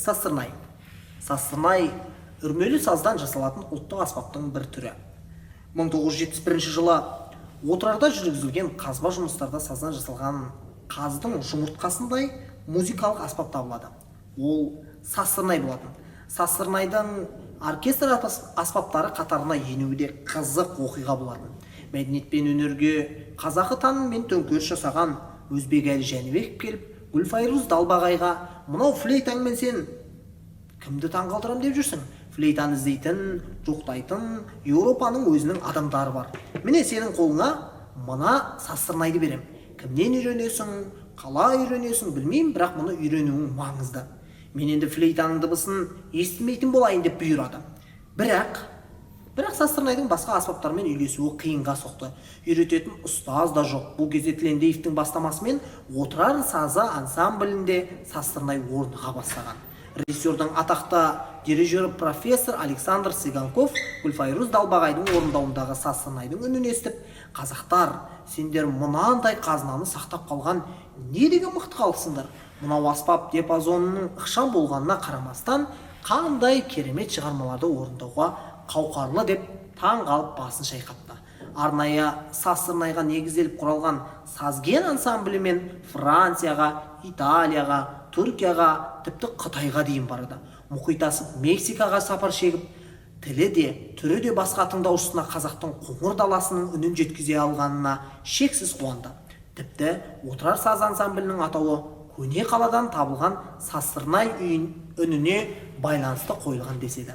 Сасырнай. Сасырнай үрмелі саздан жасалатын ұлттық аспаптың бір түрі. 1971 жылы отырарда жүргізілген қазба жұмыстарда саздан жасалған қаздың жұмыртқасындай музыкалық аспап табылады. Ол сасырнай болатын. Сасырнайдың оркестр аспаптары қатарына енуі қызық оқиға болатын. Мәдениет пен өнерге қазақы таныммен төңкеріс жасаған Өзбекәлі Жәнібеков келіп, Гүлфайруз Далбағайға «Мынау флейтаңмен сен кімді таңғалдырам деп жүрсің? Флейтаны іздейтін, жоқтайтын Еуропаның өзінің адамдары бар. Міне сенің қолыңа мына сасырнайды берем. Кімнен үйренесің, қалай үйренесің білмеймін, бірақ мұны үйренуің маңызды. Мен енді флейтаның дыбысын естімейтін болайын деп бұйырады. Бірақ сасырнайдың басқа аспаптармен үйлесуі қиынға соқты. Үйрететін ұстаз да жоқ. Бұл кезде Тілендиевтің бастамасымен отырар сазы ансамблінде сасырнай орныға бастаған. Режиссердің атақты дирижері профессор Александр Цыганков Гүлфайруз Далбағайдың орындауындағы сасырнайдың үнін естіп, қазақтар, сендер мынандай қазынаны сақтап қалған не деген мықты халықсыңдар. Мынау аспап диапазонының ықшам болғанына қарамастан, қандай керемет шығармаларды орындауға қауқарлы деп таң қалып басын шайқатты. Арнайы сасырнайға негізделіп құралған сазген ансамблімен Францияға, Италияға, Түркияға, тіпті Қытайға дейін барды. Мұхит асып Мексикаға сапар шегіп, тілі де, түрі де басқа тыңдаушысына қазақтың қоңыр даласының үнін жеткізе алғанына шексіз қуанды. Тіпті отырар саз ансамблінің атауы көне қаладан табылған сасырнай үніне байланысты қойылған деседі.